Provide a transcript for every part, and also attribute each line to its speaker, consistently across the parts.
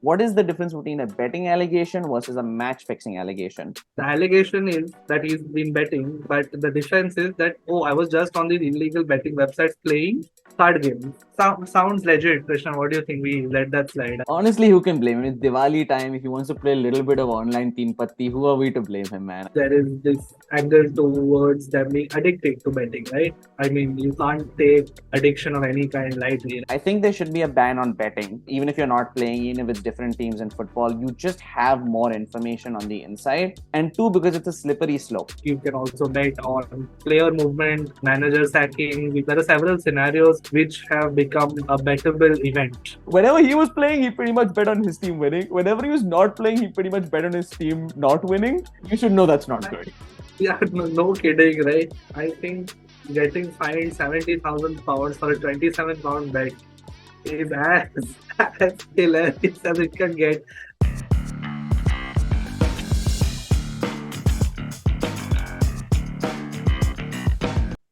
Speaker 1: What is the difference between a betting allegation versus a match fixing allegation?
Speaker 2: The allegation is that he's been betting, but the defense is that, oh, I was just on these illegal betting websites playing card games. Sounds legit, Krishna. What do you think? We let that slide.
Speaker 1: Honestly, who can blame him? It's Diwali time. If he wants to play a little bit of online teen patti, who are we to blame him, man?
Speaker 2: There is this angle towards them being addicted to betting, right? I mean, you can't take addiction of any kind lightly.
Speaker 1: I think there should be a ban on betting, even if you're not playing, even if it's different teams in football. You just have more information on the inside. And two, because it's a slippery slope.
Speaker 2: You can also bet on player movement, manager sacking. There are several scenarios which have become a bettable event.
Speaker 1: Whenever he was playing, he pretty much bet on his team winning. Whenever he was not playing, he pretty much bet on his team not winning. You should know that's not good.
Speaker 2: Yeah, no kidding, right? I think getting fined £70,000 for a £27 bet is as hilarious as it can get.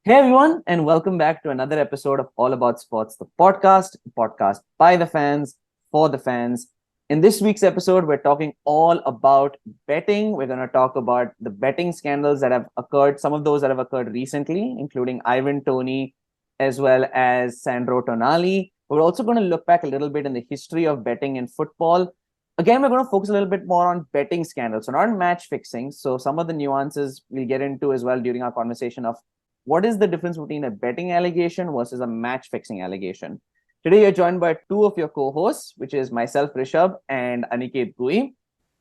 Speaker 1: Hey everyone, and welcome back to another episode of All About Sports, the podcast by the fans, for the fans. In this week's episode, we're talking all about betting. We're going to talk about the betting scandals that have occurred, some of those that have occurred recently, including Toney, as well as Sandro Tonali. We're also going to look back a little bit in the history of betting in football. Again, we're going to focus a little bit more on betting scandals, so not on match fixing. So some of the nuances we'll get into as well during our conversation of what is the difference between a betting allegation versus a match fixing allegation. Today, you're joined by two of your co-hosts, which is myself, Rishabh, and Aniket Gui.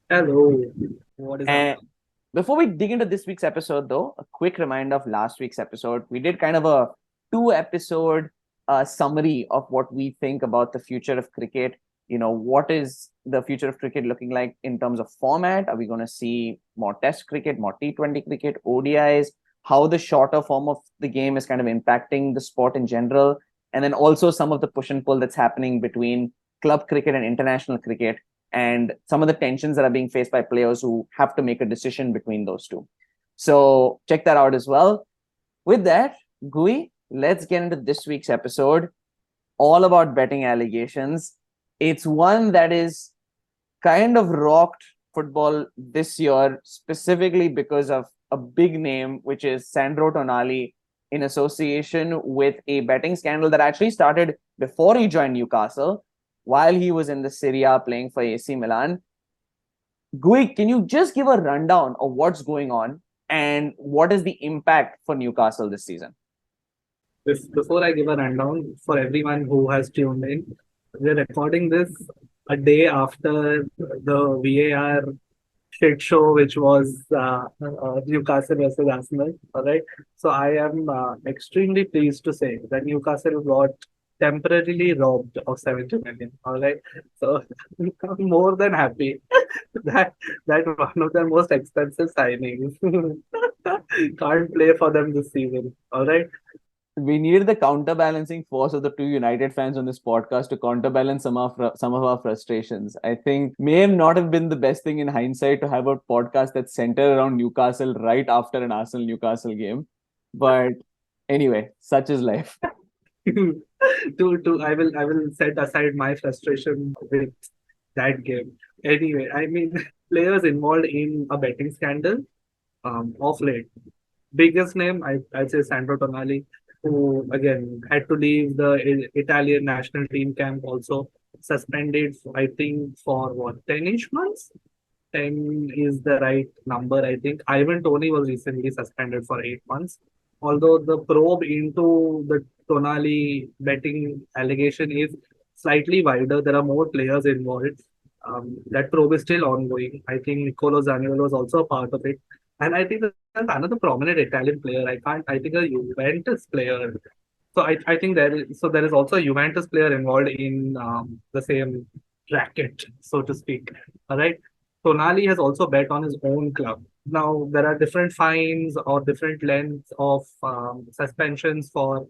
Speaker 2: Hello. What is
Speaker 1: And
Speaker 2: up?
Speaker 1: before we dig into this week's episode, though, a quick reminder of last week's episode. We did kind of a two-episode summary of what we think about the future of cricket. What is the future of cricket looking like in terms of format? Are we going to see more Test cricket, more T20 cricket, ODIs? How the shorter form of the game is kind of impacting the sport in general, and then also some of the push and pull that's happening between club cricket and international cricket, and some of the tensions that are being faced by players who have to make a decision between those two. So check that out as well. With that, Gui, let's get into this week's episode, all about betting allegations. It's one that is kind of rocked football this year, specifically because of a big name, which is Sandro Tonali, in association with a betting scandal that actually started before he joined Newcastle, while he was in the Serie A playing for AC Milan. Gui, can you just give a rundown of what's going on and what is the impact for Newcastle this season?
Speaker 2: Before I give a rundown for everyone who has tuned in, we're recording this a day after the VAR shit show, which was Newcastle versus Arsenal. All right. So I am extremely pleased to say that Newcastle got temporarily robbed of 70 million. All right. So I'm more than happy that one of their most expensive signings can't play for them this season. All right.
Speaker 1: We needed the counterbalancing force of the two United fans on this podcast to counterbalance some of our frustrations. I think may not have been the best thing in hindsight to have a podcast that's centered around Newcastle right after an Arsenal Newcastle game. But anyway, such is life.
Speaker 2: I will set aside my frustration with that game. Anyway, I mean players involved in a betting scandal of late. Biggest name I'd say Sandro Tonali, who again had to leave the Italian national team camp, also suspended, I think, for what, 10-ish months? 10 is the right number, I think. Ivan Toney was recently suspended for 8 months. Although the probe into the Tonali betting allegation is slightly wider, there are more players involved. That probe is still ongoing. I think Nicolo Zaniolo was also a part of it. And I think there's another prominent Italian player. I think a Juventus player. So I think there is also a Juventus player involved in the same racket, so to speak. All right. Tonali has also bet on his own club. Now, there are different fines or different lengths of suspensions for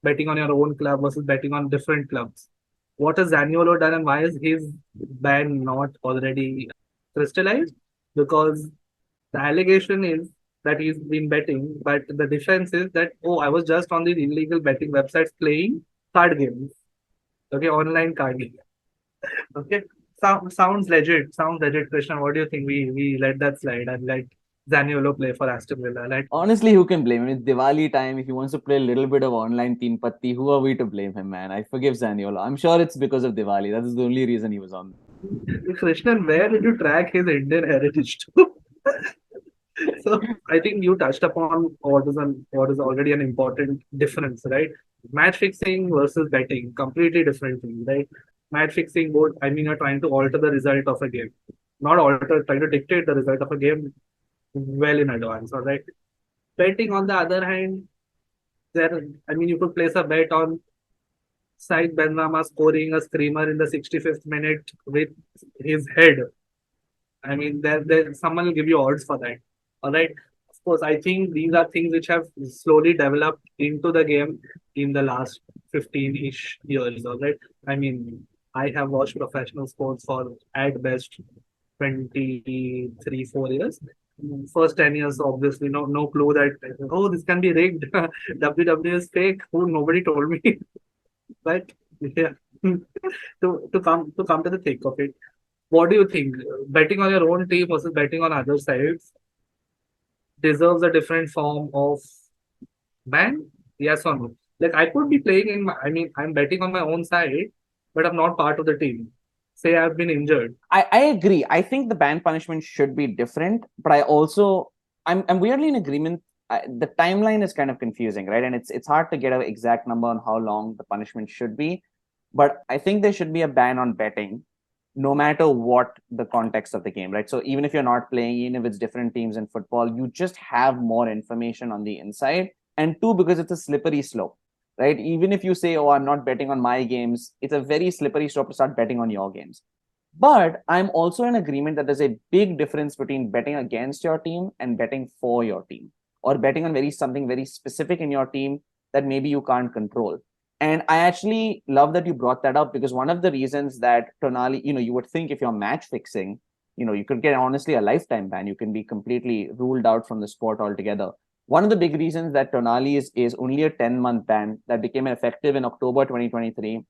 Speaker 2: betting on your own club versus betting on different clubs. What has Zaniolo done and why is his ban not already crystallized? Because the allegation is that he's been betting, but the defense is that, oh, I was just on these illegal betting websites playing card games. Okay, online card games. Okay. Sounds legit. Sounds legit, Krishna. What do you think? We let that slide and let Zaniolo play for Aston Villa. Like,
Speaker 1: Honestly, who can blame him? It's Diwali time. If he wants to play a little bit of online Teen Patti, who are we to blame him, man? I forgive Zaniolo. I'm sure it's because of Diwali. That is the only reason he was on.
Speaker 2: Krishna, where did you track his Indian heritage to? So I think you touched upon what is already an important difference, right? Match fixing versus betting, completely different thing, right? Match fixing, both I mean, you're trying to alter the result of a game, not alter, trying to dictate the result of a game well in advance, all right? Betting, on the other hand, there, I mean, you could place a bet on Said Benrahma scoring a screamer in the 65th minute with his head. I mean, there someone will give you odds for that. All right. Of course, I think these are things which have slowly developed into the game in the last 15-ish years. All right. I mean, I have watched professional sports for at best 23, 4 years. First 10 years, obviously, no clue that, oh, this can be rigged. WWE is fake. Who nobody told me. But yeah, to come to the thick of it, what do you think? Betting on your own team versus betting on other sides deserves a different form of ban? Yes or no? Like, I could be playing I mean, I'm betting on my own side, but I'm not part of the team. Say I've been injured.
Speaker 1: I agree. I think the ban punishment should be different, but I'm weirdly in agreement. The timeline is kind of confusing, right? And it's hard to get an exact number on how long the punishment should be. But I think there should be a ban on betting, no matter what the context of the game, right? So even if you're not playing, even if it's different teams in football, you just have more information on the inside. And two, because it's a slippery slope, right? Even if you say, oh, I'm not betting on my games, it's a very slippery slope to start betting on your games. But I'm also in agreement that there's a big difference between betting against your team and betting for your team, or betting on something very specific in your team that maybe you can't control. And I actually love that you brought that up, because one of the reasons that Tonali, you would think if you're match fixing, you could get honestly a lifetime ban. You can be completely ruled out from the sport altogether. One of the big reasons that Tonali is only a 10-month ban that became effective in October 2023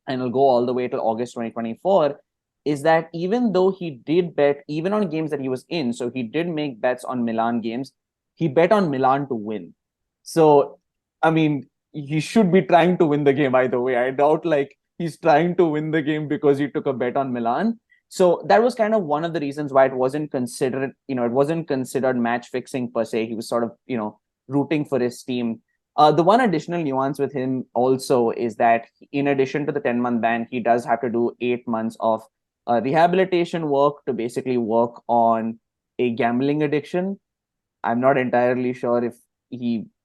Speaker 1: and will go all the way till August 2024 is that even though he did bet even on games that he was in, so he did make bets on Milan games, he bet on Milan to win. So, I mean, he should be trying to win the game either way. I doubt like he's trying to win the game because he took a bet on Milan. So that was kind of one of the reasons why it wasn't considered, it wasn't considered match fixing per se. He was sort of, rooting for his team. The one additional nuance with him also is that in addition to the 10-month ban, he does have to do 8 months of rehabilitation work to basically work on a gambling addiction. I'm not entirely sure if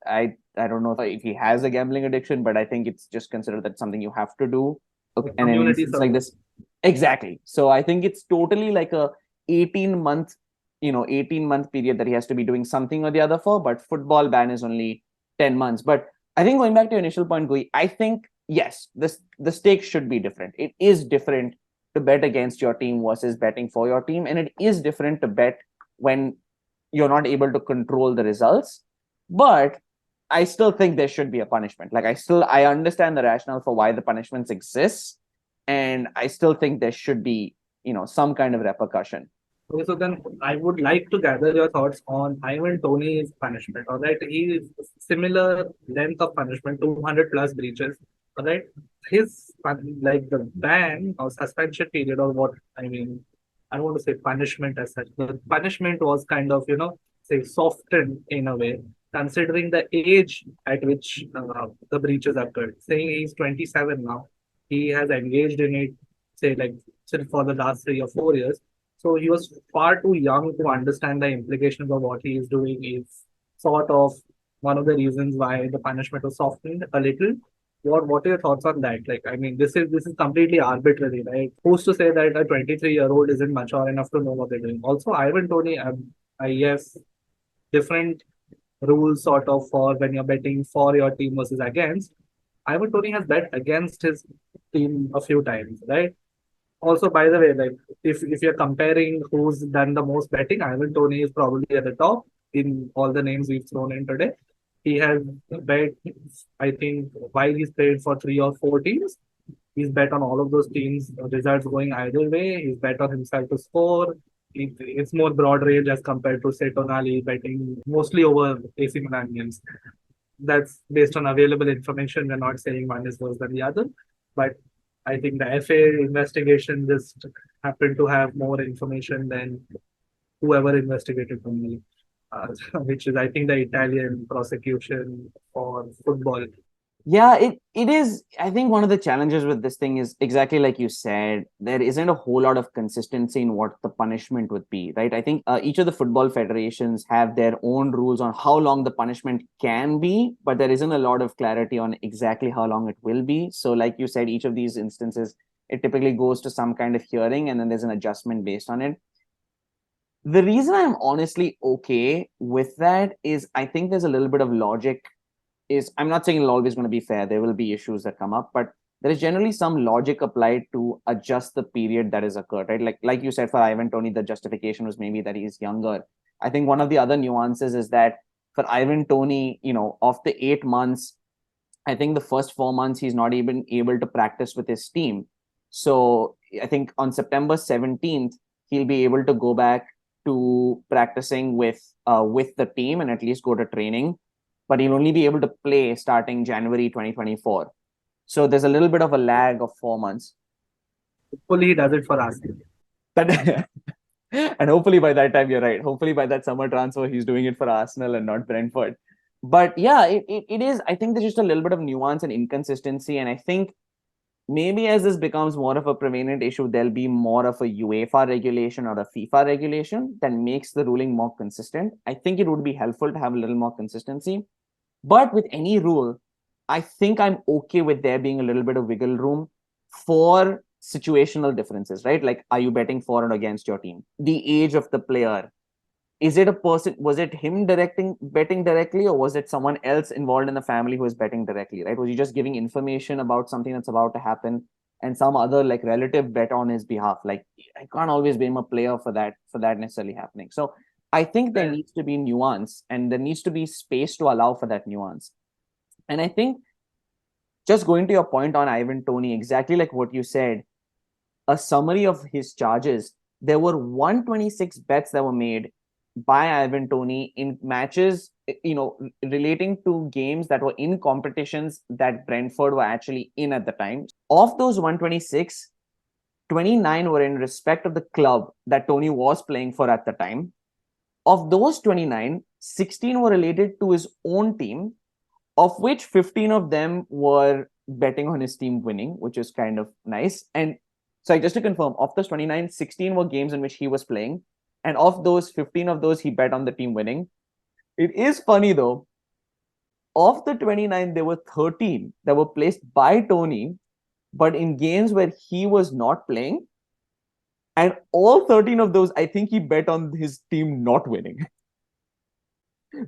Speaker 1: I don't know if he has a gambling addiction, but I think it's just considered that something you have to do. Okay. And then it's like this. Exactly. So I think it's totally like a 18-month, 18-month period that he has to be doing something or the other for, but football ban is only 10 months. But I think going back to your initial point, Gui, I think, yes, the stakes should be different. It is different to bet against your team versus betting for your team. And it is different to bet when you're not able to control the results. But I still think there should be a punishment. Like I understand the rationale for why the punishments exist. And I still think there should be, some kind of repercussion.
Speaker 2: Okay, so then I would like to gather your thoughts on Ivan Toney's punishment. All right, he is similar length of punishment, 200 plus breaches. All right, his like the ban or suspension period or what I mean, I don't want to say punishment as such. The punishment was kind of say softened in a way, considering the age at which the breaches occurred. Saying he's 27 now, he has engaged in it, say like for the last 3 or 4 years. So he was far too young to understand the implications of what he is doing. Is sort of one of the reasons why the punishment was softened a little. What are your thoughts on that? Like, I mean, this is completely arbitrary, right? Who's to say that a 23-year-old isn't mature enough to know what they're doing? Also, Ivan Toney, yes, different rules sort of for when you're betting for your team versus against. Ivan Toney has bet against his team a few times, right? Also, by the way, like if you're comparing who's done the most betting, Ivan Toney is probably at the top in all the names we've thrown in today. He has bet, I think, while he's played for 3 or 4 teams, He's bet on all of those teams' results going either way. He's bet on himself to score. It's more broad range as compared to, say, Tonali betting mostly over AC Milan games. That's based on available information. We're not saying one is worse than the other, but I think the FA investigation just happened to have more information than whoever investigated Tonali, which is, I think, the Italian prosecution for football.
Speaker 1: Yeah, it is. I think one of the challenges with this thing is exactly like you said, there isn't a whole lot of consistency in what the punishment would be, right? I think each of the football federations have their own rules on how long the punishment can be, but there isn't a lot of clarity on exactly how long it will be. So, like you said, each of these instances, it typically goes to some kind of hearing and then there's an adjustment based on it. The reason I'm honestly okay with that is I think there's a little bit of logic is I'm not saying it's always going to be fair. There will be issues that come up, but there is generally some logic applied to adjust the period that has occurred, right? Like you said, for Ivan Toney, the justification was maybe that he's younger. I think one of the other nuances is that for Ivan Toney, of the 8 months, I think the first 4 months he's not even able to practice with his team. So I think on September 17th, he'll be able to go back to practicing with the team and at least go to training, but he'll only be able to play starting January 2024. So there's a little bit of a lag of 4 months.
Speaker 2: Hopefully, he does it for us.
Speaker 1: But and hopefully by that time, you're right. Hopefully by that summer transfer, he's doing it for Arsenal and not Brentford. But yeah, it is. I think there's just a little bit of nuance and inconsistency. And I think maybe as this becomes more of a prevalent issue, there'll be more of a UEFA regulation or a FIFA regulation that makes the ruling more consistent. I think it would be helpful to have a little more consistency. But with any rule, I think I'm okay with there being a little bit of wiggle room for situational differences, right? Like, are you betting for or against your team? The age of the player. Is it a person? Was it him betting directly, or was it someone else involved in the family who is betting directly, right? Was he just giving information about something that's about to happen and some other like relative bet on his behalf? Like, I can't always blame a player for that necessarily happening. So I think there needs to be nuance and there needs to be space to allow for that nuance. And I think just going to your point on Ivan Toney, exactly like what you said, a summary of his charges, there were 126 bets that were made by Ivan Toney in matches, relating to games that were in competitions that Brentford were actually in at the time. Of those 126, 29 were in respect of the club that Toney was playing for at the time. Of those 29, 16 were related to his own team, of which 15 of them were betting on his team winning, which is kind of nice. And so just to confirm, of those 29, 16 were games in which he was playing. And of those, 15 of those, he bet on the team winning. It is funny, though. Of the 29, there were 13 that were placed by Toney, but in games where he was not playing. And all 13 of those, I think he bet on his team not winning.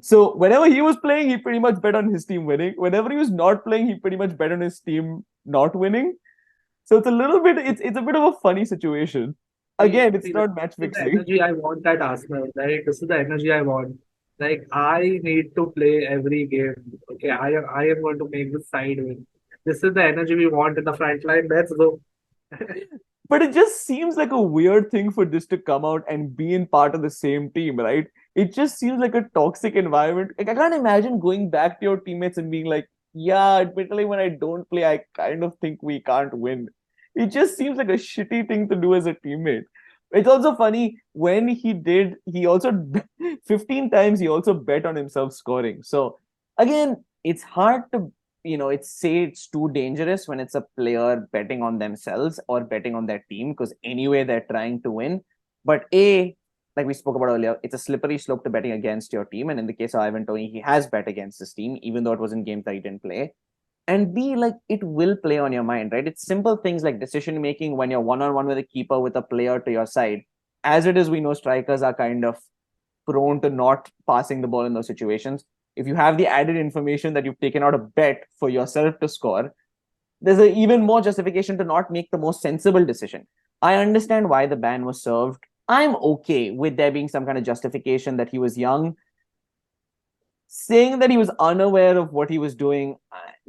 Speaker 1: So whenever he was playing, he pretty much bet on his team winning. Whenever he was not playing, he pretty much bet on his team not winning. So it's a little bit, it's a bit of a funny situation. Again, it's not match fixing.
Speaker 2: The energy I want at Arsenal, right? This is the energy I want. Like, I need to play every game. Okay, I am going to make this side win. This is the energy we want in the front line. Let's go.
Speaker 1: But it just seems like a weird thing for this to come out and be in part of the same team, right? It just seems like a toxic environment. Like, I can't imagine going back to your teammates and being like, yeah, admittedly, when I don't play, I kind of think we can't win. It just seems like a shitty thing to do as a teammate. It's also funny when he also 15 times he also bet on himself scoring. So again, it's hard to it's too dangerous when it's a player betting on themselves or betting on their team, because anyway they're trying to win. But like we spoke about earlier, it's a slippery slope to betting against your team. And in the case of Ivan Toney, he has bet against his team, even though it was in games that he didn't play. And B, like, it will play on your mind, right? It's simple things like decision making when you're one-on-one with a keeper with a player to your side. As it is, we know strikers are kind of prone to not passing the ball in those situations. If you have the added information that you've taken out a bet for yourself to score, there's an even more justification to not make the most sensible decision. I understand why the ban was served. I'm okay with there being some kind of justification that he was young. saying that he was unaware of what he was doing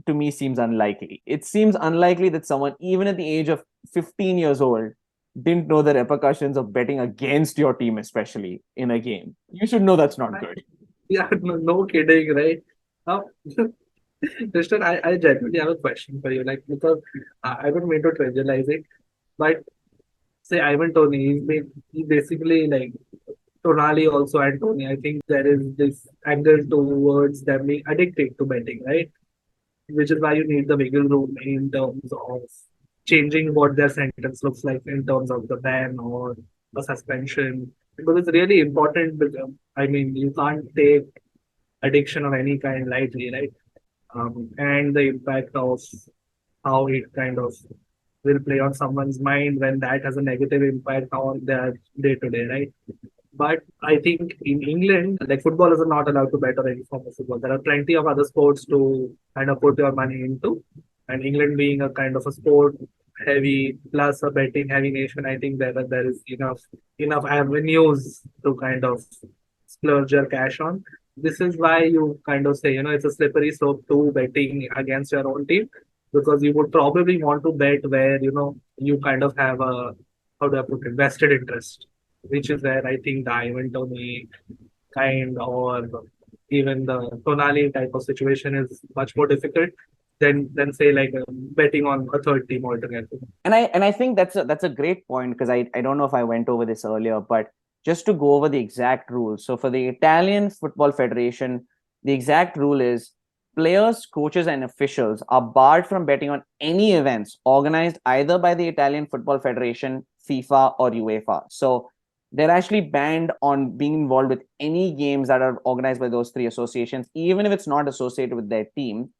Speaker 1: to me seems unlikely. It seems unlikely that someone, even at the age of 15 years old, didn't know the repercussions of betting against your team, especially in a game. You should know that's not good.
Speaker 2: Yeah, no kidding, right? Now, Krishnan, I genuinely have a question for you. Like, because I don't mean to trivialize it, but say Ivan Toney, he basically like Tonali also and Toney. I think there is this angle towards them being addicted to betting, right? Which is why you need the wiggle room in terms of changing what their sentence looks like in terms of the ban or a suspension. Because it's really important. Because, I mean, you can't take addiction of any kind lightly, right? And the impact of how it kind of will play on someone's mind when that has a negative impact on their day to day, right? But I think in England, like footballers are not allowed to bet on any form of football. There are plenty of other sports to kind of put your money into. And England being a kind of a sport heavy plus a betting heavy nation, I think there is enough avenues to kind of splurge your cash on. This is why you kind of say, it's a slippery slope to betting against your own team because you would probably want to bet where, you kind of have a, how do I put it, vested interest, which is where I think the Ivan Toney kind or even the Tonali type of situation is much more difficult than say like betting on a third team altogether.
Speaker 1: And I think that's a great point because I don't know if I went over this earlier, but just to go over the exact rules. So for the Italian Football Federation, the exact rule is players, coaches, and officials are barred from betting on any events organized either by the Italian Football Federation, FIFA, or UEFA. So they're actually banned on being involved with any games that are organized by those three associations, even if it's not associated with their team.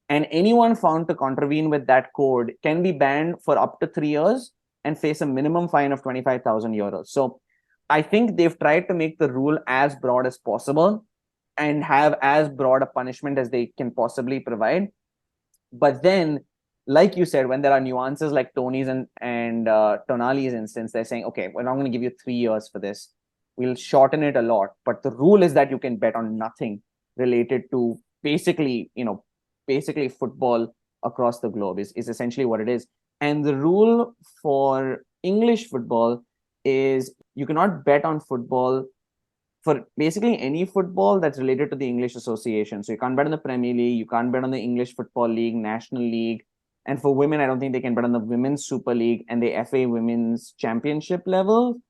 Speaker 1: And anyone found to contravene with that code can be banned for up to 3 years and face a minimum fine of 25,000 euros. So I think they've tried to make the rule as broad as possible and have as broad a punishment as they can possibly provide. But then, like you said, when there are nuances like Tony's and Tonali's instance, they're saying, okay, we're not going to give you 3 years for this. We'll shorten it a lot. But the rule is that you can bet on nothing related to basically football across the globe is essentially what it is. And the rule for English football is you cannot bet on football for basically any football that's related to the English Association. So you can't bet on the Premier League, you can't bet on the English Football League, National League. And for women, I don't think they can bet on the Women's Super League and the FA Women's Championship level,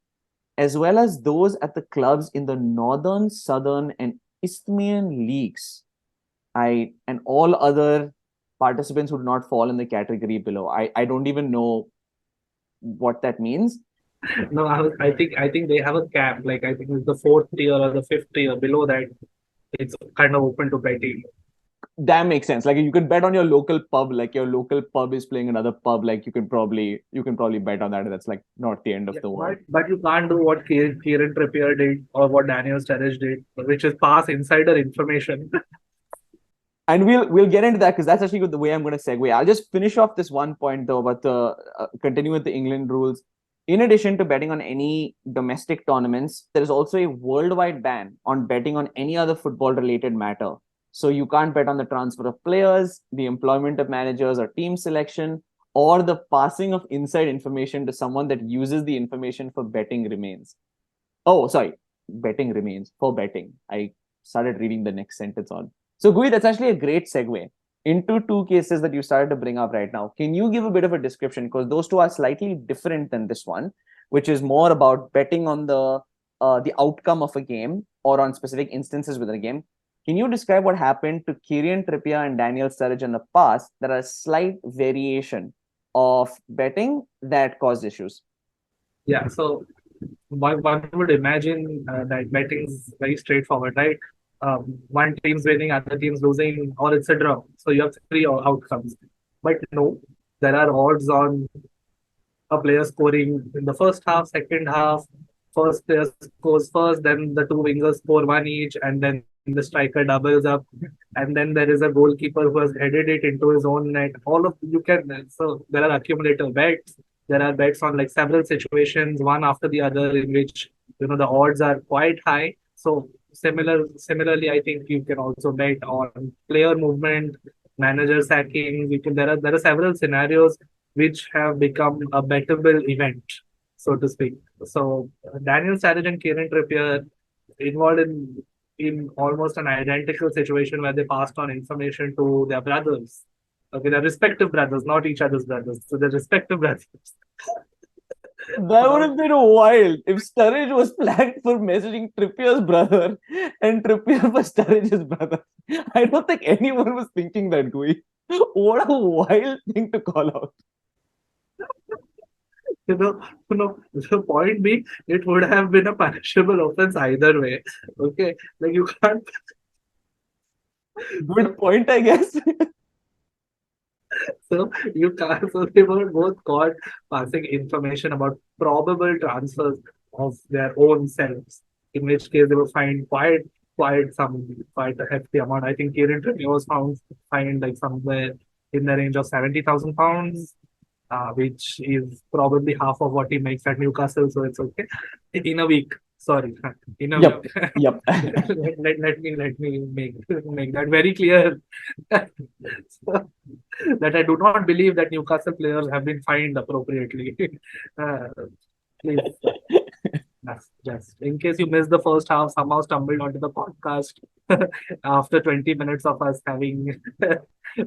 Speaker 1: as well as those at the clubs in the Northern, Southern, and Isthmian leagues. And all other participants would not fall in the category below. I don't even know what that means.
Speaker 2: No, I think they have a cap. Like I think it's the fourth tier or the fifth tier. Below that, it's kind of open to betting.
Speaker 1: That makes sense. Like you could bet on your local pub, like your local pub is playing another pub, like you can probably bet on that. That's like not the end of
Speaker 2: Yeah,
Speaker 1: the world.
Speaker 2: but you can't do what Kieran Trippier did or what Daniel Sturridge did, which is pass insider information.
Speaker 1: And we'll get into that because that's actually the way I'm going to segue. I'll just finish off this one point though, but continue with the England rules. In addition to betting on any domestic tournaments, there is also a worldwide ban on betting on any other football related matter. So you can't bet on the transfer of players, the employment of managers or team selection, or the passing of inside information to someone that uses the information for betting remains. Oh, sorry, betting remains for betting. I started reading the next sentence on. So, Gui, that's actually a great segue into two cases that you started to bring up right now. Can you give a bit of a description? Because those two are slightly different than this one, which is more about betting on the outcome of a game or on specific instances within a game. Can you describe what happened to Kieran Trippier and Daniel Sturridge in the past that are a slight variation of betting that caused issues?
Speaker 2: Yeah, so one would imagine that betting is very straightforward, right? One team's winning, other team's losing, or it's a draw. So you have three outcomes. But no, there are odds on a player scoring in the first half, second half. First player scores first, then the two wingers score one each, and then the striker doubles up, and then there is a goalkeeper who has headed it into his own net. All of you can so there are accumulator bets. There are bets on like several situations, one after the other, in which the odds are quite high. So Similarly, I think you can also bet on player movement, manager sacking. There are several scenarios which have become a bettable event, so to speak. So Daniel Sturridge and Kieran Trippier involved in almost an identical situation where they passed on information to their brothers. Okay, their respective brothers, not each other's brothers. So their respective brothers.
Speaker 1: That would have been wild if Sturridge was flagged for messaging Trippier's brother and Trippier for Sturridge's brother. I don't think anyone was thinking that, Gui. What a wild thing to call out.
Speaker 2: You know, the point being, it would have been a punishable offense either way. Okay, like you can't.
Speaker 1: Good point, I guess.
Speaker 2: So you can't. So they were both caught passing information about probable transfers of their own selves. In which case they were fined quite a hefty amount. I think Kieran Trippier was fined like somewhere in the range of £70,000, which is probably half of what he makes at Newcastle. So it's okay. In a week. Sorry, in a
Speaker 1: Yep.
Speaker 2: week.
Speaker 1: Yep.
Speaker 2: Let me make that very clear. So, that I do not believe that Newcastle players have been fined appropriately. Uh, Please, just in case you missed the first half, somehow stumbled onto the podcast after 20 minutes of us having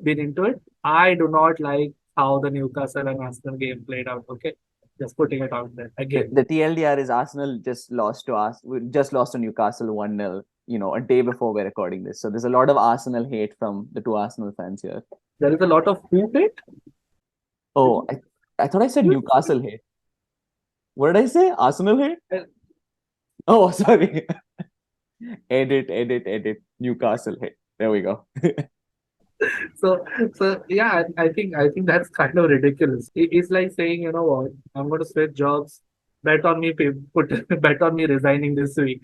Speaker 2: been into it. I do not like how the Newcastle and Arsenal game played out. Okay, just putting it out there again.
Speaker 1: The TLDR is Arsenal just lost to Newcastle 1-0, a day before we're recording this. So there's a lot of Arsenal hate from the two Arsenal fans here.
Speaker 2: There is a lot of who hate.
Speaker 1: Oh, I thought I said Newcastle hate. What did I say? Arsenal hate? Oh, sorry. Edit. Newcastle hate. There we go.
Speaker 2: So yeah, I think that's kind of ridiculous. It's like saying, you know what, I'm going to switch jobs. Bet on me, bet on me resigning this week.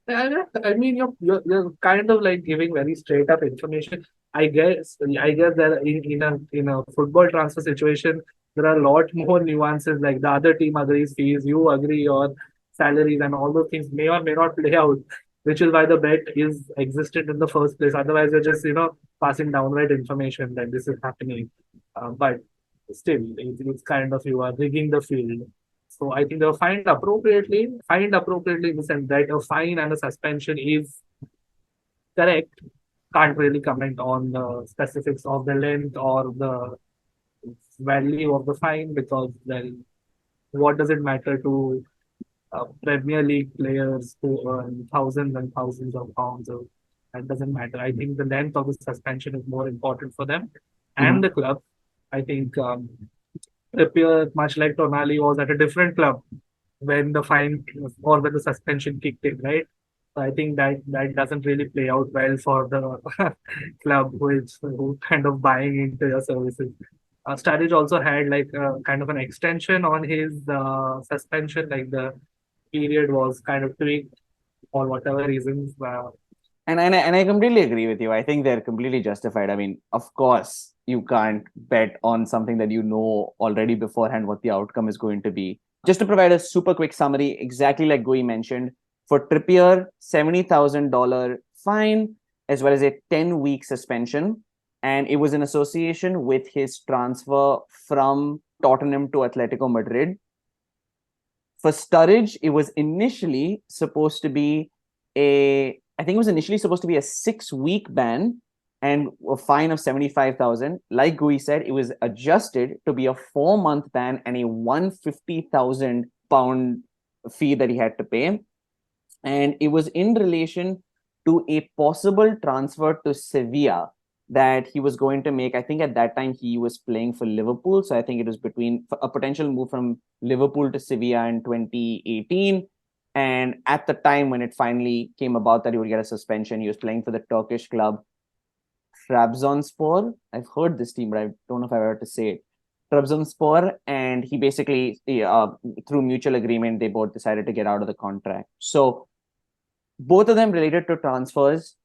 Speaker 2: I mean, you're kind of like giving very straight up information. I guess that in a football transfer situation, there are a lot more nuances. Like the other team agrees fees, you agree your salaries, and all those things may or may not play out. Which is why the bet is existed in the first place. Otherwise, you're just passing downright information that this is happening. But still, it's kind of you are rigging the field. So I think they were fined appropriately. Fined appropriately in the sense that a fine and a suspension is correct. Can't really comment on the specifics of the length or the value of the fine because then what does it matter to Premier League players who earn thousands and thousands of pounds? So that doesn't matter. I think the length of the suspension is more important for them and the club. I think Trippier, much like Tonali, was at a different club when the fine or when the suspension kicked in, right? So I think that doesn't really play out well for the club who kind of buying into your services. Sturridge also had like kind of an extension on his suspension, like the period was kind of tweaked for whatever reasons.
Speaker 1: And I completely agree with you. I think they're completely justified. I mean, of course, you can't bet on something that you know already beforehand what the outcome is going to be. Just to provide a super quick summary, exactly like Gui mentioned, for Trippier, $70,000 fine, as well as a 10-week suspension. And it was in association with his transfer from Tottenham to Atletico Madrid. For Sturridge, it was initially supposed to be a 6-week ban and a fine of 75,000. Like Gui said, it was adjusted to be a 4-month ban and a 150,000 pound fee that he had to pay. And it was in relation to a possible transfer to Sevilla that he was going to make. I think at that time he was playing for Liverpool. So I think it was between a potential move from Liverpool to Sevilla in 2018. And at the time when it finally came about that he would get a suspension, he was playing for the Turkish club Trabzonspor. I've heard this team, but I don't know if I've ever to say it. Trabzonspor, and he basically, through mutual agreement, they both decided to get out of the contract. So both of them related to transfers.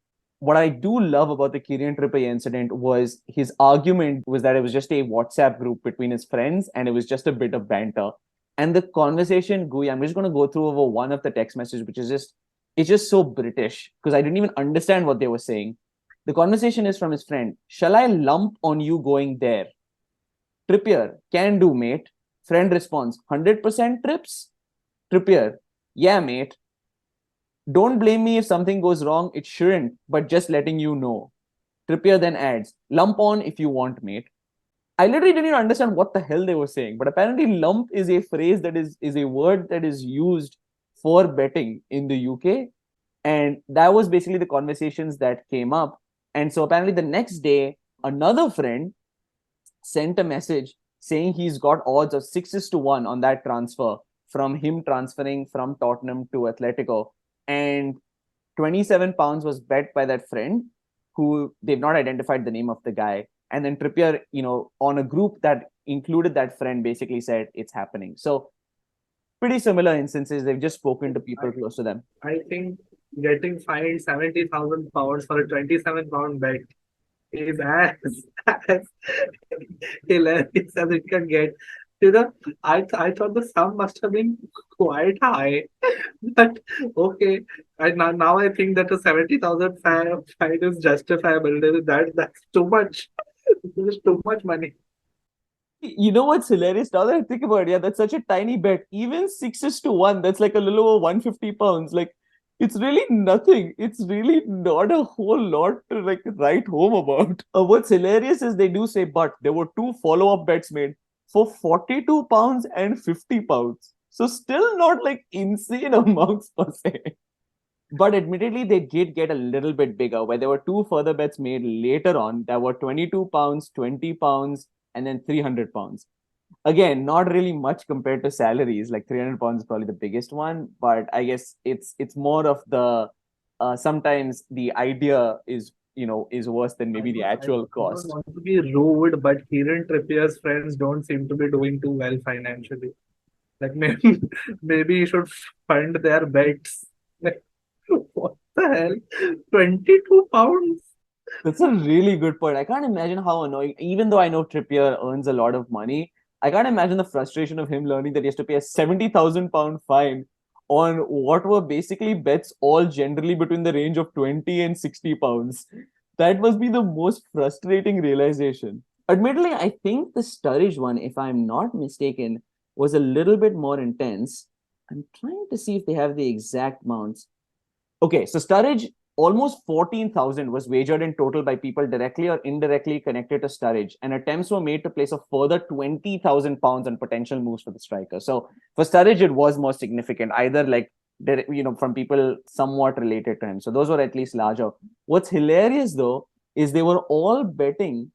Speaker 1: What I do love about the Kieran Trippier incident was his argument was that it was just a WhatsApp group between his friends and it was just a bit of banter. And the conversation, Gui, I'm just going to go through over one of the text messages, which is just, he basically, through mutual agreement, they both decided to get out of the contract. So both of them related to transfers. What I do love about the Kieran Trippier incident was his argument was that it was just a WhatsApp group between his friends and it was just a bit of banter. And the conversation, Gui, I'm just going to go through over one of the text messages, which is just, it's just so British because I didn't even understand what they were saying. The conversation is from his friend. Shall I lump on you going there? Trippier, can do, mate. Friend responds, 100% trips? Trippier, yeah, mate. Don't blame me if something goes wrong. It shouldn't, but just letting you know. Trippier then adds, lump on if you want, mate. I literally didn't even understand what the hell they were saying, but apparently lump is a phrase that is a word that is used for betting in the UK. And that was basically the conversations that came up. And so apparently the next day, another friend sent a message saying he's got odds of 6-1 on that transfer from him transferring from Tottenham to Atletico. And £27 was bet by that friend who they've not identified the name of the guy. And then Trippier, on a group that included that friend, basically said it's happening. So pretty similar instances. They've just spoken to people close to them.
Speaker 2: I think getting fined £70,000 for a £27 bet is as hilarious as it can get. I thought the sum must have been quite high, but okay. Now I think that a 70,000 fine is justifiable. That's too much. There's too much money.
Speaker 1: You know what's hilarious? Now that I think about it, yeah, that's such a tiny bet. Even 6-1, that's like a little over £150. Like, it's really nothing. It's really not a whole lot to like write home about. What's hilarious is they do say, but there were two follow-up bets made for £42 and £50. So still not like insane amounts per se. But admittedly, they did get a little bit bigger, where there were two further bets made later on that were £22, £20, and then £300. Again, not really much compared to salaries. Like £300 is probably the biggest one, but I guess it's more of the sometimes the idea is worse than maybe the actual cost.
Speaker 2: I don't want to be rude, but Kieran Trippier's friends don't seem to be doing too well financially. Like maybe you should fund their bets. Like, what the hell? £22?
Speaker 1: That's a really good point. I can't imagine how annoying, even though I know Trippier earns a lot of money, I can't imagine the frustration of him learning that he has to pay a £70,000 fine on what were basically bets all generally between the range of 20 and £60. That must be the most frustrating realization. Admittedly, I think the Sturridge one, if I'm not mistaken, was a little bit more intense. I'm trying to see if they have the exact amounts. Okay, so Sturridge, almost 14,000 was wagered in total by people directly or indirectly connected to Sturridge, and attempts were made to place a further £20,000 on potential moves for the striker. So for Sturridge, it was more significant, either like from people somewhat related to him. So those were at least larger. What's hilarious though is they were all betting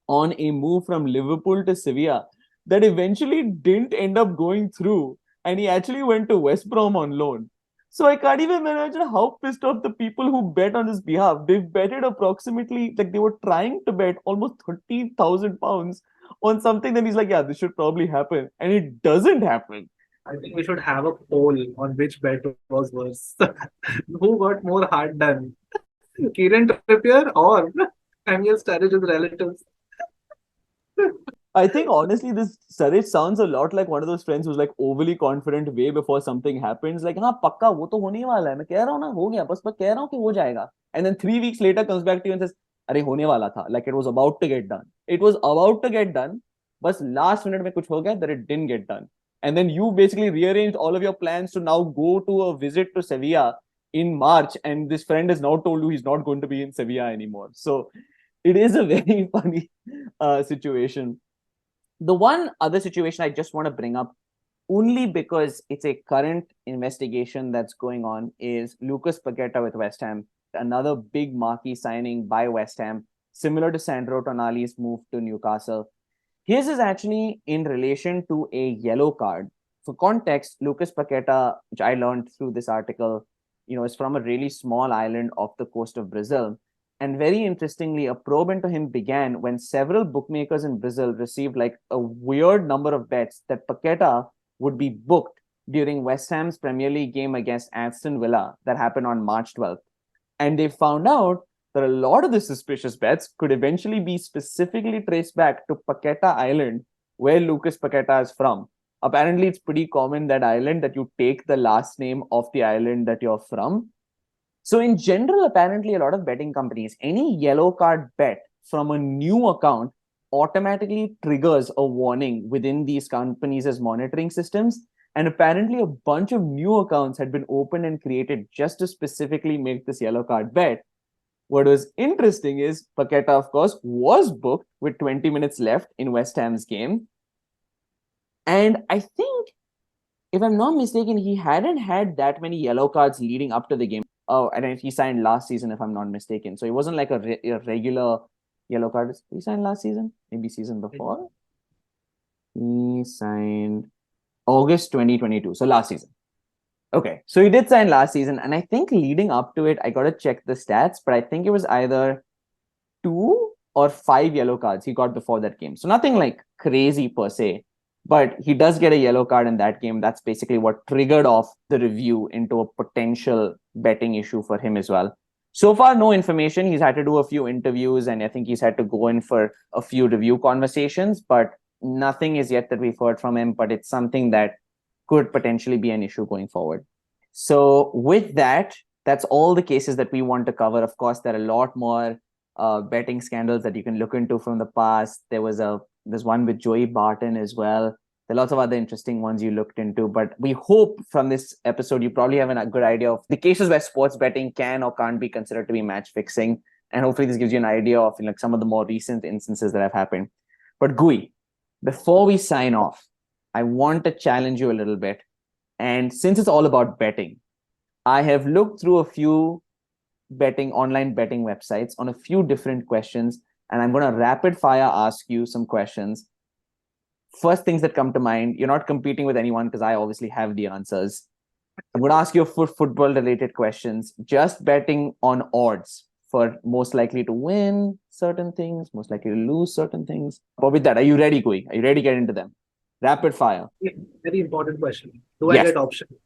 Speaker 1: on a move from Liverpool to Sevilla that eventually didn't end up going through, and he actually went to West Brom on loan. So I can't even imagine how pissed off the people who bet on his behalf. They've betted approximately, like they were trying to bet almost £13,000 on something that he's like, yeah, this should probably happen. And it doesn't happen.
Speaker 2: I think we should have a poll on which bet was worse. Who got more hard done? Kieran Trippier or Samuel Sturridge's relatives?
Speaker 1: I think honestly, this Sturridge sounds a lot like one of those friends who's like overly confident way before something happens. Like, हाँ पक्का वो तो होने वाला है. मैं कह रहा हूँ ना हो गया. बस मैं कह रहा हूँ कि हो जाएगा. And then 3 weeks later comes back to you and says, अरे होने वाला था. Like it was about to get done. It was about to get done. बस last minute में कुछ हो गया that it didn't get done. And then you basically rearranged all of your plans to now go to a visit to Sevilla in March, and this friend has now told you he's not going to be in Sevilla anymore. So it is a very funny situation. The one other situation I just want to bring up, only because it's a current investigation that's going on, is Lucas Paqueta with West Ham, another big marquee signing by West Ham, similar to Sandro Tonali's move to Newcastle. His is actually in relation to a yellow card. For context, Lucas Paqueta, which I learned through this article, is from a really small island off the coast of Brazil. And very interestingly, a probe into him began when several bookmakers in Brazil received like a weird number of bets that Paqueta would be booked during West Ham's Premier League game against Aston Villa that happened on March 12th. And they found out that a lot of the suspicious bets could eventually be specifically traced back to Paqueta Island, where Lucas Paqueta is from. Apparently, it's pretty common that Ireland that you take the last name of the island that you're from. So in general, apparently, a lot of betting companies, any yellow card bet from a new account automatically triggers a warning within these companies' as monitoring systems. And apparently, a bunch of new accounts had been opened and created just to specifically make this yellow card bet. What was interesting is Paqueta, of course, was booked with 20 minutes left in West Ham's game. And I think, if I'm not mistaken, he hadn't had that many yellow cards leading up to the game. Oh, and he signed last season, if I'm not mistaken. So it wasn't like a regular yellow card. He signed last season? Maybe season before? He signed August 2022. So last season. Okay. So he did sign last season. And I think leading up to it, I got to check the stats, but I think it was either 2 or 5 yellow cards he got before that game. So nothing like crazy per se. But he does get a yellow card in that game. That's basically what triggered off the review into a potential betting issue for him as well. So far, no information. He's had to do a few interviews, and I think he's had to go in for a few review conversations, but nothing is yet that we've heard from him. But it's something that could potentially be an issue going forward. So with that, that's all the cases that we want to cover. Of course, there are a lot more betting scandals that you can look into from the past. There's one with Joey Barton as well. There are lots of other interesting ones you looked into, but we hope from this episode you probably have a good idea of the cases where sports betting can or can't be considered to be match fixing, and hopefully this gives you an idea of like some of the more recent instances that have happened. But Gui, before we sign off, I want to challenge you a little bit, and since it's all about betting, I have looked through a few online betting websites on a few different questions, and I'm going to rapid fire ask you some questions. First things that come to mind, you're not competing with anyone because I obviously have the answers. I'm going to ask you football related questions, just betting on odds for most likely to win certain things, most likely to lose certain things. But with that, are you ready, Gui? Are you ready to get into them? Rapid fire.
Speaker 2: Very important question. Do
Speaker 1: Yes.
Speaker 2: I get options?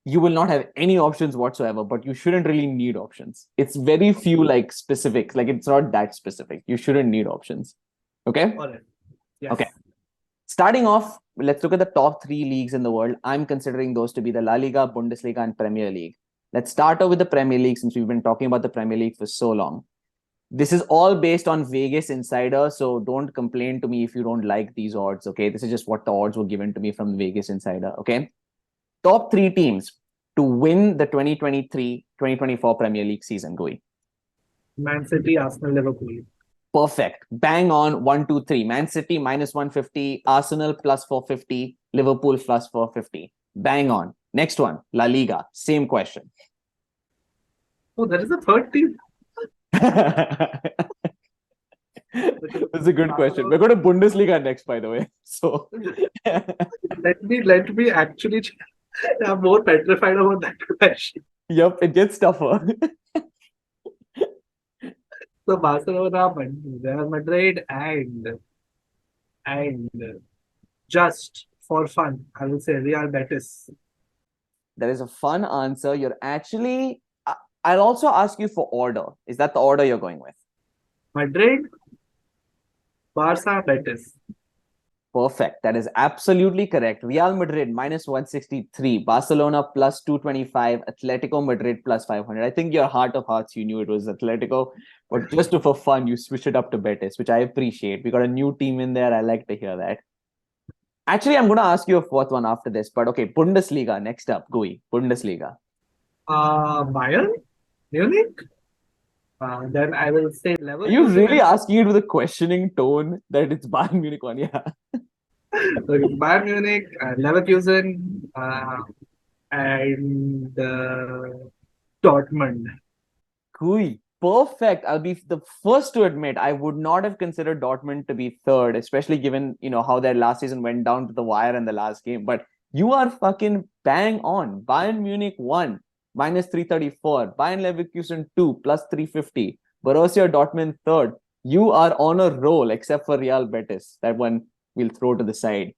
Speaker 1: You will not have any options whatsoever, but you shouldn't really need options. It's very few like specifics. Like it's not that specific. You shouldn't need options. Okay?
Speaker 2: All right. Yes.
Speaker 1: Okay. Starting off, let's look at the top 3 leagues in the world. I'm considering those to be the La Liga, Bundesliga, and Premier League. Let's start off with the Premier League since we've been talking about the Premier League for so long. This is all based on Vegas Insider, so don't complain to me if you don't like these odds, okay? This is just what the odds were given to me from Vegas Insider, okay? Top 3 teams to win the 2023-2024 Premier League season, Gui.
Speaker 2: Man City, Arsenal, Liverpool.
Speaker 1: Perfect. Bang on 1, 2, 3. Man City minus 150, Arsenal plus 450, Liverpool plus 450. Bang on. Next one, La Liga. Same question.
Speaker 2: Oh, there is a third team.
Speaker 1: That's a good question. We're going to Bundesliga next, by the way. So
Speaker 2: let me actually. I'm more petrified about that question.
Speaker 1: Yep, it gets tougher.
Speaker 2: So Barcelona, Real Madrid, and just for fun, I will say Real Betis.
Speaker 1: That is a fun answer. You're actually. I'll also ask you for order. Is that the order you're going with?
Speaker 2: Madrid, Barca, Betis.
Speaker 1: Perfect. That is absolutely correct. Real Madrid minus 163, Barcelona plus 225, Atletico Madrid plus 500. I think your heart of hearts, you knew it was Atletico, but just for fun, you switch it up to Betis, which I appreciate. We got a new team in there. I like to hear that. Actually, I'm going to ask you a fourth one after this, but okay, Bundesliga next up. Gui, Bundesliga.
Speaker 2: Bayern, Munich. Then I will say
Speaker 1: Are you really asking it with a questioning tone that it's Bayern Munich one? Yeah.
Speaker 2: Bayern Munich, Leverkusen, and Dortmund.
Speaker 1: Gui, perfect. I'll be the first to admit I would not have considered Dortmund to be third, especially given how their last season went down to the wire in the last game. But you are fucking bang on. Bayern Munich 1. minus 334, Bayern Leverkusen 2, plus 350, Borussia Dortmund 3rd. You are on a roll, except for Real Betis. That one we'll throw to the side.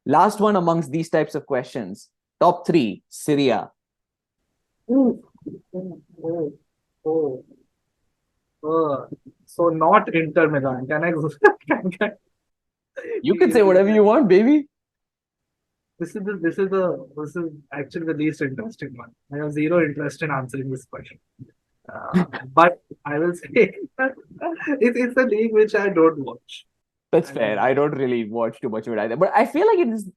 Speaker 1: Last one amongst these types of questions. Top 3, Syria.
Speaker 2: So not Inter Milan. Can I?
Speaker 1: You can say whatever you want, baby.
Speaker 2: this is actually the least interesting one. I have zero interest in answering this question. But I will say that it's a league which I don't watch.
Speaker 1: That's
Speaker 2: I
Speaker 1: fair.
Speaker 2: mean,
Speaker 1: I don't really watch too much of it either. But I feel like it is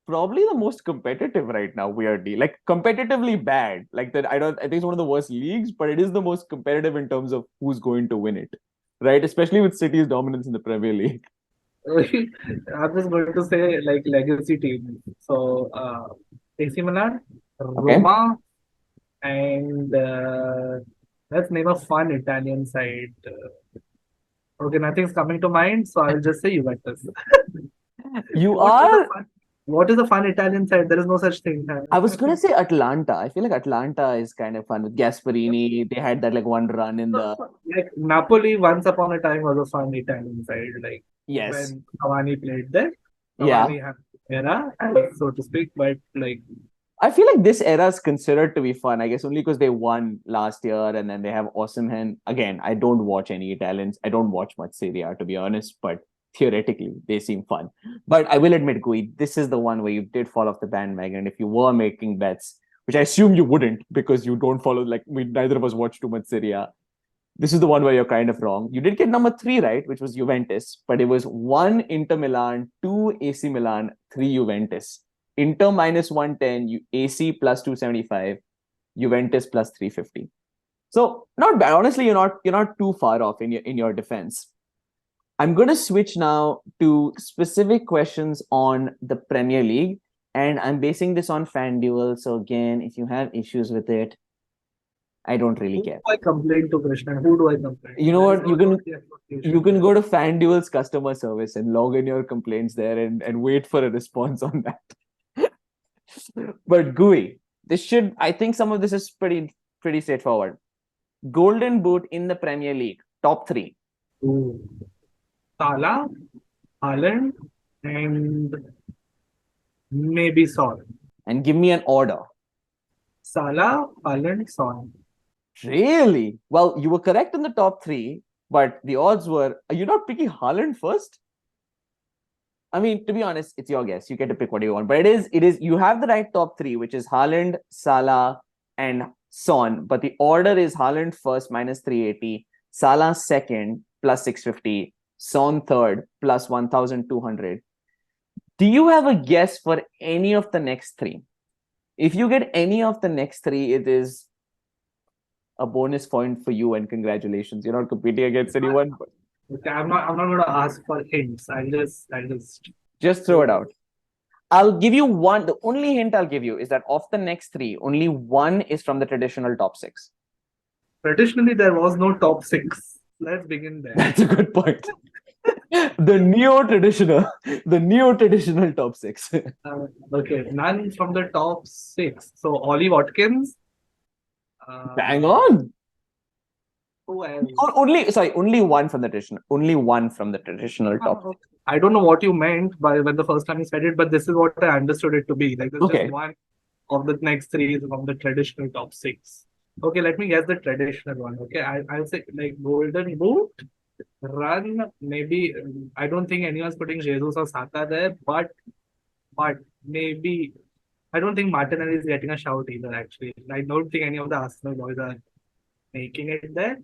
Speaker 1: probably the most competitive right now, weirdly. Like competitively bad. Like that I think it's one of the worst leagues, but it is the most competitive in terms of who's going to win it. Right? Especially with City's dominance in the Premier League.
Speaker 2: I'm just going to say like legacy team. So AC Milan,
Speaker 1: Okay.
Speaker 2: Roma, and let's name a fun Italian side. Okay, nothing's coming to mind, so I'll just say Juventus.
Speaker 1: You
Speaker 2: What is a
Speaker 1: are
Speaker 2: fun? What is a fun Italian side? There is no such thing.
Speaker 1: I was gonna say Atlanta. I feel like Atlanta is kind of fun with Gasparini. They had that like one run in the
Speaker 2: Like Napoli, once upon a time was a fun Italian side. Like
Speaker 1: yes.
Speaker 2: when Cavani played there,
Speaker 1: Yeah.
Speaker 2: Cavani had era, so to speak. But like,
Speaker 1: I feel like this era is considered to be fun, I guess, only because they won last year and then they have Osimhen. Again, I don't watch any Italians. I don't watch much Serie A, to be honest, but theoretically, they seem fun. But I will admit, Gui, this is the one where you did fall off the bandwagon. If you were making bets, which I assume you wouldn't because you don't follow, like, neither of us watch too much Serie A. This is the one where you're kind of wrong. You did get number 3 right, which was Juventus, but it was 1 Inter Milan, 2 AC Milan, 3 Juventus. Inter minus 110, AC plus 275, Juventus plus 350. So not bad. Honestly, you're not too far off in your defense. I'm going to switch now to specific questions on the Premier League, and I'm basing this on FanDuel. So again, if you have issues with it, I don't really
Speaker 2: who
Speaker 1: care.
Speaker 2: do I complain to, Krishna? Who do I complain
Speaker 1: You
Speaker 2: to?
Speaker 1: know
Speaker 2: There is
Speaker 1: what?
Speaker 2: no
Speaker 1: You
Speaker 2: association.
Speaker 1: can go to FanDuel's customer service and log in your complaints there and wait for a response on that. But Gui, I think some of this is pretty straightforward. Golden Boot in the Premier League, top 3.
Speaker 2: Ooh. Salah, Haaland, and maybe Son.
Speaker 1: And give me an order.
Speaker 2: Salah, Haaland, Son.
Speaker 1: Really? Well, you were correct in the top 3, but the odds were, are you not picking Haaland first? I mean, to be honest, it's your guess. You get to pick what you want. But you have the right top 3, which is Haaland, Salah, and Son. But the order is Haaland first, minus 380, Salah second, plus 650, Son third, plus 1,200. Do you have a guess for any of the next 3? If you get any of the next 3, it is a bonus point for you and congratulations. You're not competing against anyone, but
Speaker 2: Okay, I'm not gonna ask for hints.
Speaker 1: just throw it out. I'll give you one. The only hint I'll give you is that of the next 3, only one is from the traditional top 6.
Speaker 2: Traditionally there was no top 6. Let's begin there.
Speaker 1: That's a good point. The neo-traditional top 6.
Speaker 2: Okay, none from the top 6. So Ollie Watkins.
Speaker 1: Bang on.
Speaker 2: Who else?
Speaker 1: Only one from the traditional. Only one from the traditional top 6.
Speaker 2: I don't know what you meant by when the first time you said it, but this is what I understood it to be. Like there's
Speaker 1: Okay.
Speaker 2: just one of the next 3 is from the traditional top 6. Okay, let me guess the traditional one. Okay, I'll say like Golden Boot, run, maybe. I don't think anyone's putting Jesus or Saka there, but maybe I don't think Martinelli is getting a shout either. Actually, I don't think any of the Arsenal boys are making it there.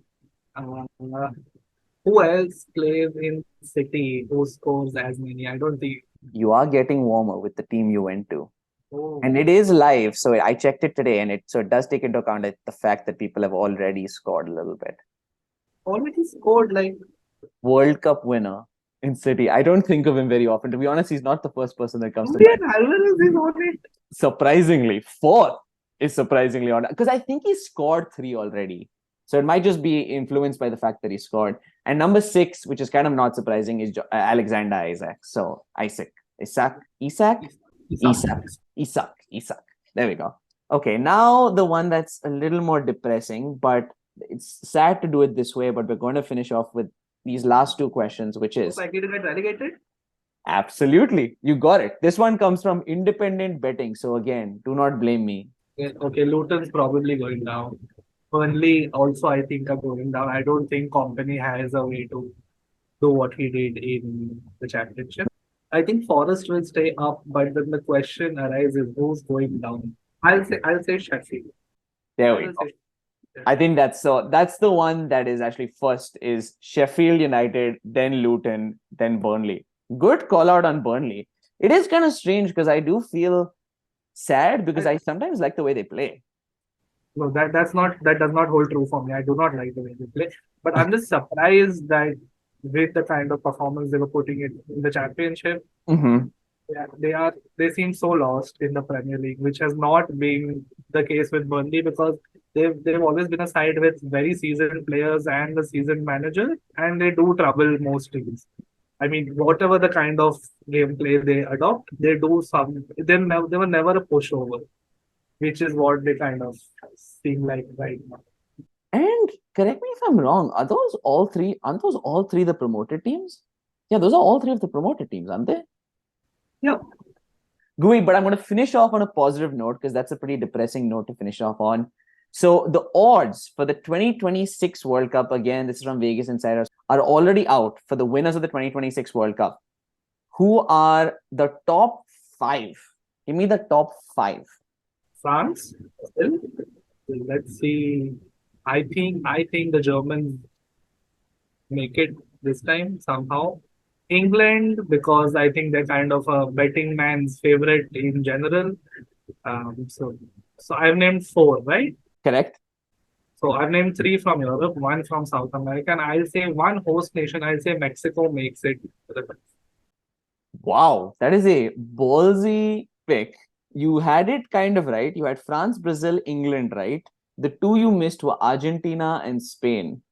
Speaker 2: Uh, who else plays in City who scores as many? I don't think.
Speaker 1: You are getting warmer with the team you went to.
Speaker 2: Oh,
Speaker 1: And it is live, so I checked it today, and it does take into account the fact that people have already scored a little bit.
Speaker 2: already scored like
Speaker 1: World Cup winner in City. I don't think of him very often. To be honest, he's not the first person that comes to
Speaker 2: Julian
Speaker 1: mind.
Speaker 2: Alvarez is on it.
Speaker 1: Surprisingly, 4th is surprisingly on because I think he scored 3 already. So it might just be influenced by the fact that he scored. And number 6, which is kind of not surprising, is Alexander Isaac. So Isaac. There we go. Okay, now the one that's a little more depressing, but it's sad to do it this way, but we're going to finish off with these last 2 questions, which is
Speaker 2: Likely to get relegated?
Speaker 1: absolutely, you got it. This one comes from independent betting. So again, do not blame me.
Speaker 2: Okay, Luton's probably going down. Burnley also, I think, are going down. I don't think Company has a way to do what he did in the championship. I think Forest will stay up, but then the question arises who's going down. I'll say Sheffield.
Speaker 1: There
Speaker 2: I
Speaker 1: we
Speaker 2: will
Speaker 1: go.
Speaker 2: say
Speaker 1: I think that's the one that is actually first is Sheffield United, then Luton, then Burnley. Good call out on Burnley. It is kind of strange because I do feel sad because I sometimes like the way they play.
Speaker 2: no, that does not hold true for me. I do not like the way they play, but I'm just surprised that with the kind of performance they were putting it in the championship,
Speaker 1: Mm-hmm.
Speaker 2: yeah, they seem so lost in the Premier League, which has not been the case with Burnley because they've always been a side with very seasoned players and a seasoned manager, and they do trouble most teams. I mean, whatever the kind of gameplay they adopt, they do some. They were never a pushover, which is what they kind of seem like right now.
Speaker 1: And correct me if I'm wrong, are those all three? Aren't those all three the promoted teams? Yeah, those are all three of the promoted teams, aren't they?
Speaker 2: Yeah.
Speaker 1: Gooey, but I'm going to finish off on a positive note because that's a pretty depressing note to finish off on. So the odds for the 2026 World Cup, again, this is from Vegas Insiders, are already out for the winners of the 2026 World Cup. Who are the top five? Give me the top five.
Speaker 2: France. Still, let's see. I think the Germans make it this time somehow. England, because I think they're kind of a betting man's favorite in general. So I've named four, right?
Speaker 1: Correct?
Speaker 2: So I've named three from Europe, one from South America, and I'll say one host nation. I'll say Mexico makes it.
Speaker 1: Wow, that is a ballsy pick. You had it kind of right. You had France, Brazil, England, right? The two you missed were Argentina and Spain.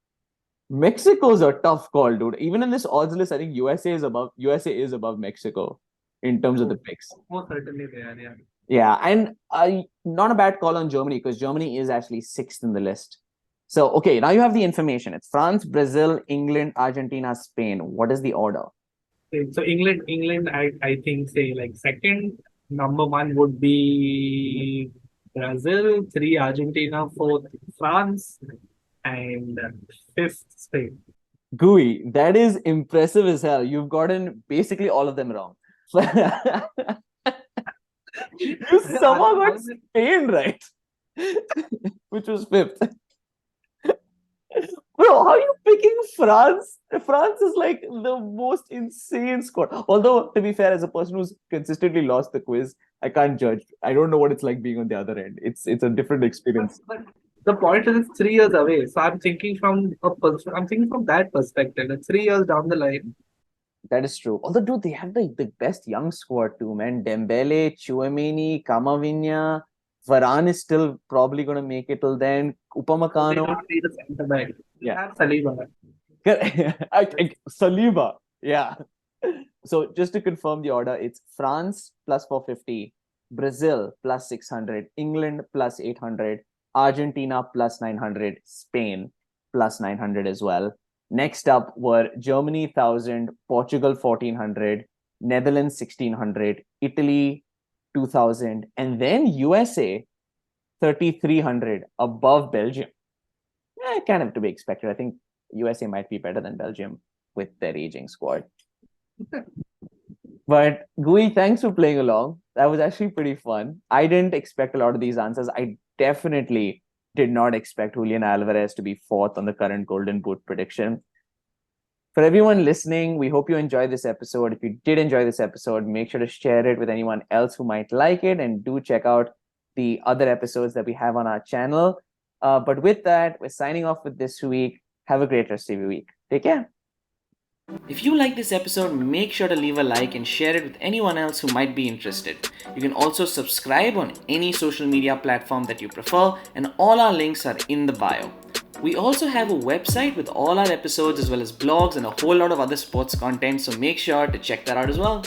Speaker 1: Mexico's a tough call, dude. Even in this odds list, I think USA is above Mexico in terms of the picks.
Speaker 2: Most certainly they are, yeah.
Speaker 1: Yeah, and not a bad call on Germany because Germany is actually sixth in the list. So, okay, now you have the information. It's France, Brazil, England, Argentina, Spain. What is the order?
Speaker 2: Okay, so England, I think say like second. Number one would be Brazil, three Argentina, fourth France, and fifth Spain.
Speaker 1: Gooey, that is impressive as hell. You've gotten basically all of them wrong. You somehow got Spain right, which was fifth. Bro, how are you picking France? France is like the most insane squad. Although, to be fair, as a person who's consistently lost the quiz, I can't judge. I don't know what it's like being on the other end. It's a different experience.
Speaker 2: But the point is, it's 3 years away. So I'm thinking from that perspective. It's 3 years down the line.
Speaker 1: That is true. Although, dude, they have the best young squad too, man. Dembele, Chouameni, Camavinga, Varane is still probably going to make it till then.
Speaker 2: They
Speaker 1: Upamecano.
Speaker 2: don't need a center back. They
Speaker 1: Yeah.
Speaker 2: have Saliba.
Speaker 1: Saliba. Yeah. So just to confirm the order, it's France plus 450, Brazil plus 600, England plus 800, Argentina plus 900, Spain plus 900 as well. Next up were Germany 1000, Portugal 1400, Netherlands 1600, Italy 2000, and then USA 3300 above Belgium. Kind of to be expected. I think USA might be better than Belgium with their aging squad. But Gui, thanks for playing along. That was actually pretty fun. I didn't expect a lot of these answers. I definitely did not expect Julian Alvarez to be fourth on the current Golden Boot prediction. For everyone listening, we hope you enjoyed this episode. If you did enjoy this episode, make sure to share it with anyone else who might like it, and do check out the other episodes that we have on our channel. But with that, we're signing off with this week. Have a great rest of your week. Take care. If you like this episode, make sure to leave a like and share it with anyone else who might be interested. You can also subscribe on any social media platform that you prefer, and all our links are in the bio. We also have a website with all our episodes as well as blogs and a whole lot of other sports content, so make sure to check that out as well.